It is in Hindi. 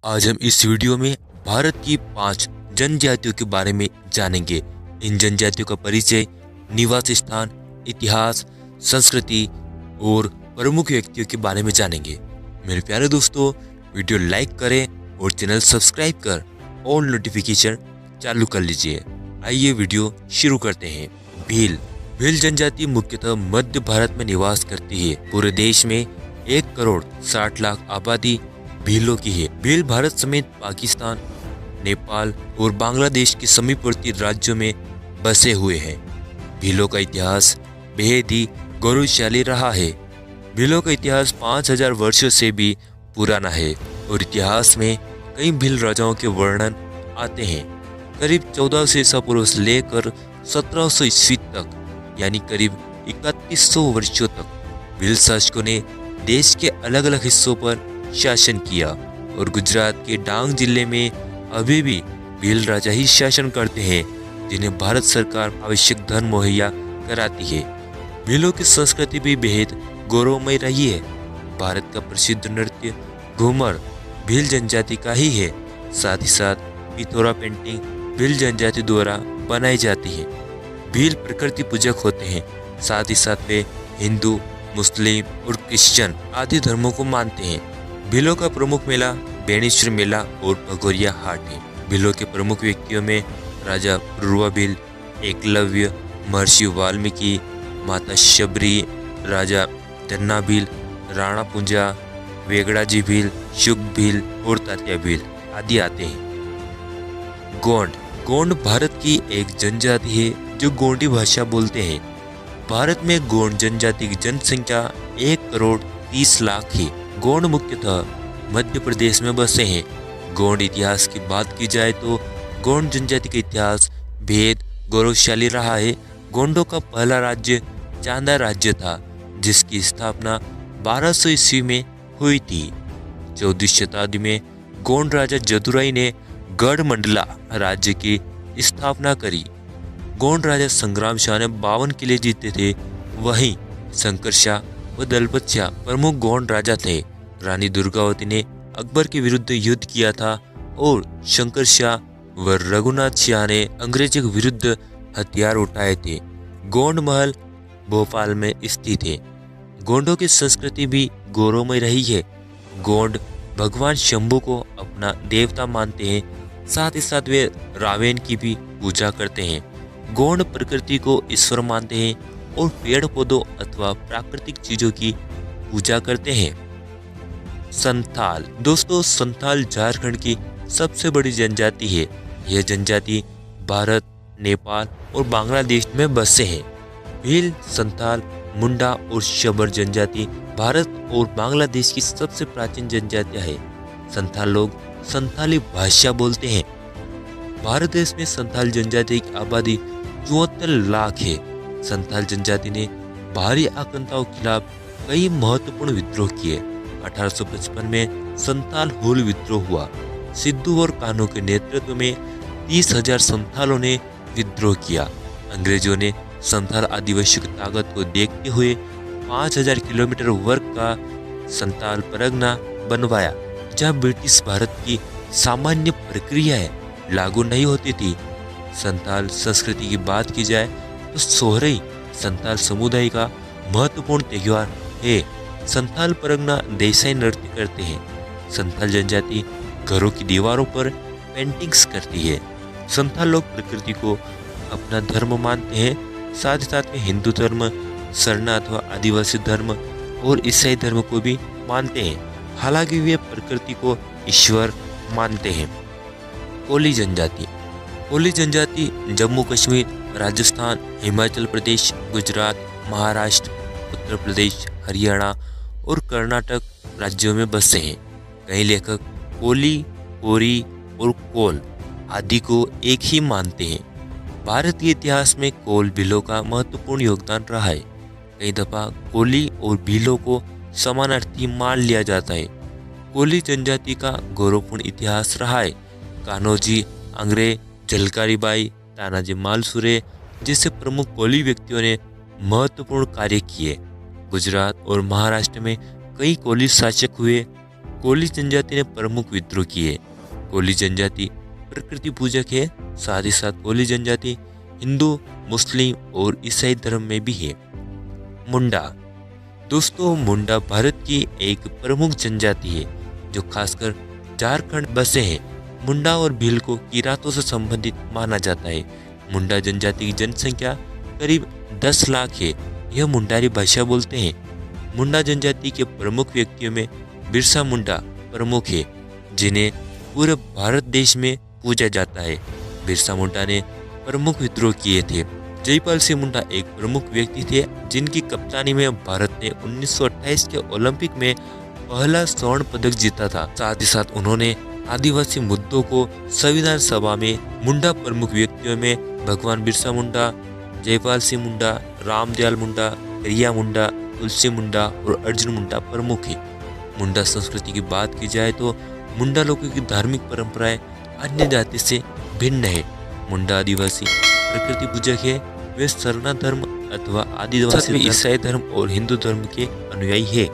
आज हम इस वीडियो में भारत की 5 जनजातियों के बारे में जानेंगे। इन जनजातियों का परिचय, निवास स्थान, इतिहास, संस्कृति और प्रमुख व्यक्तियों के बारे में जानेंगे। मेरे प्यारे दोस्तों, वीडियो लाइक करें और चैनल सब्सक्राइब कर ऑल नोटिफिकेशन चालू कर लीजिए। आइए वीडियो शुरू करते हैं। भील भील जनजाति मुख्यतः मध्य भारत में निवास करती है। पूरे देश में 1 करोड़ 60 लाख आबादी भीलों की है। भील भारत समेत पाकिस्तान, नेपाल और बांग्लादेश के समीपवर्ती राज्यों में बसे हुए हैं। भीलों का इतिहास बेहद ही गौरवशाली रहा है। भीलों का इतिहास 5000 वर्षों से भी पुराना है और इतिहास में कई भील राजाओं के वर्णन आते हैं। करीब 1400 ईसा पूर्व से लेकर 1700 ईस्वी तक, यानी करीब 3100 वर्षों तक भील शासकों ने देश के अलग अलग हिस्सों पर शासन किया और गुजरात के डांग जिले में अभी भी भील राजा ही शासन करते हैं, जिन्हें भारत सरकार आवश्यक धन मुहैया कराती है। भीलों की संस्कृति भी बेहद गौरवमय रही है। भारत का प्रसिद्ध नृत्य घूमर भील जनजाति का ही है। साथ ही साथ पिथौरा पेंटिंग भील जनजाति द्वारा बनाई जाती है। भील प्रकृति पूजक होते हैं। साथ ही साथ वे हिंदू, मुस्लिम और क्रिश्चियन आदि धर्मों को मानते हैं। भीलों का प्रमुख मेला बेणेश्वर मेला और भगोरिया हाट है। भीलों के प्रमुख व्यक्तियों में राजा पूर्वा भील, एकलव्य, महर्षि वाल्मीकि, माता शबरी, राजा धन्ना भील, राणा पुंजा, वेगड़ाजी भील, शुक भील और तात्या भील आदि आते हैं। गोंड गोंड भारत की एक जनजाति है जो गोंडी भाषा बोलते हैं। भारत में गोंड जनजाति की जनसंख्या 1 करोड़ 30 लाख है। गोंड मुख्यतः मध्य प्रदेश में बसे हैं। गोंड इतिहास की बात की जाए तो गोंड जनजाति का इतिहास बेहद गौरवशाली रहा है। गोंडों का पहला राज्य चांदा राज्य था, जिसकी स्थापना 1200 ईस्वी में हुई थी। 14वीं शताब्दी में गोंड राजा जदुराई ने गढ़मंडला राज्य की स्थापना करी। गोंड राजा संग्राम शाह ने 52 किले जीते थे। वहीं शंकर शाह व दलपत शाह प्रमुख गोंड राजा थे। रानी दुर्गावती ने अकबर के विरुद्ध युद्ध किया था और शंकर शाह व रघुनाथ शाह ने अंग्रेजों के विरुद्ध हथियार उठाए थे। गोंड महल भोपाल में स्थित है। गोंडों की संस्कृति भी गौरवमय रही है। गोंड भगवान शंभू को अपना देवता मानते हैं। साथ ही साथ वे रावण की भी पूजा करते हैं। गोंड प्रकृति को ईश्वर मानते हैं और पेड़ पौधों अथवा प्राकृतिक चीजों की पूजा करते हैं। संथाल दोस्तों, संथाल झारखंड की सबसे बड़ी जनजाति है। यह जनजाति भारत, नेपाल और बांग्लादेश में बसे हैं। भील, संथाल, मुंडा और शबर जनजाति भारत और बांग्लादेश की सबसे प्राचीन जनजातियां हैं। संथाल लोग संथाली भाषा बोलते हैं। भारत देश में संथाल जनजाति की आबादी 74 लाख है। संथाल जनजाति ने बाहरी आक्रांताओं के खिलाफ कई महत्वपूर्ण विद्रोह किए। 1855 में संथाल हुल विद्रोह हुआ। सिद्धू और कान्हू के नेतृत्व में 30,000 संथालों ने विद्रोह किया। अंग्रेजों ने संथाल आदिवासियों की ताकत को देखते हुए 5000 किलोमीटर वर्ग का संथाल परगना बनवाया, जहां ब्रिटिश भारत की सामान्य प्रक्रियाएं लागू नहीं होती थी। संथाल संस्कृति की बात की जाए तो सोहरई संथाल समुदाय का महत्वपूर्ण त्योहार है। संथाल परगना देसाई नृत्य करते हैं। संथाल जनजाति घरों की दीवारों पर पेंटिंग्स करती है। संथाल लोग प्रकृति को अपना धर्म मानते हैं। साथ ही साथ में हिंदू धर्म, सरना अथवा आदिवासी धर्म और ईसाई धर्म को भी मानते हैं। हालांकि वे प्रकृति को ईश्वर मानते हैं। कोली जनजाति कोली जनजाति जम्मू कश्मीर, राजस्थान, हिमाचल प्रदेश, गुजरात, महाराष्ट्र, उत्तर प्रदेश, हरियाणा और कर्नाटक राज्यों में बसे हैं। कई लेखक कोली, कोरी और कोल आदि को एक ही मानते हैं। भारतीय इतिहास में कोल भीलों का महत्वपूर्ण योगदान रहा है। कई दफा कोली और भीलों को समानार्थी मान लिया जाता है। कोली जनजाति का गौरवपूर्ण इतिहास रहा है। कान्होजी, अंग्रेज, झलकारी बाई, तानाजी मालसुरे जैसे प्रमुख कोली व्यक्तियों ने महत्वपूर्ण कार्य किए। गुजरात और महाराष्ट्र में कई कोली शासक हुए। कोली जनजाति ने प्रमुख विद्रोह किए। कोली जनजाति प्रकृति पूजक है, साथ ही साथ कोली जनजाति हिंदू, मुस्लिम और ईसाई धर्म में भी है। मुंडा दोस्तों, मुंडा भारत की एक प्रमुख जनजाति है जो खासकर झारखंड बसे हैं। मुंडा और भील को किरातों से संबंधित माना जाता है। मुंडा जनजाति की जनसंख्या करीब 10 लाख है। यह मुंडारी भाषा बोलते हैं। मुंडा जनजाति के प्रमुख व्यक्तियों में बिरसा मुंडा प्रमुख है, जिन्हें पूरे भारत देश में पूजा जाता है। बिरसा मुंडा ने प्रमुख विद्रोह किए थे। जयपाल सिंह मुंडा एक प्रमुख व्यक्ति थे जिनकी कप्तानी में भारत ने 1928 के ओलंपिक में पहला स्वर्ण पदक जीता था। साथ ही साथ उन्होंने आदिवासी मुद्दों को संविधान सभा में मुंडा प्रमुख व्यक्तियों में भगवान बिरसा मुंडा, जयपाल सिंह मुंडा, रामदयाल मुंडा, करिया मुंडा, तुलसी मुंडा और अर्जुन मुंडा प्रमुख है। मुंडा संस्कृति की बात की जाए तो मुंडा लोगों की धार्मिक परंपराएं अन्य जाति से भिन्न है। मुंडा आदिवासी प्रकृति पूजक है। वे सरना धर्म अथवा आदिवासी ईसाई धर्म और हिंदू धर्म के अनुयायी है।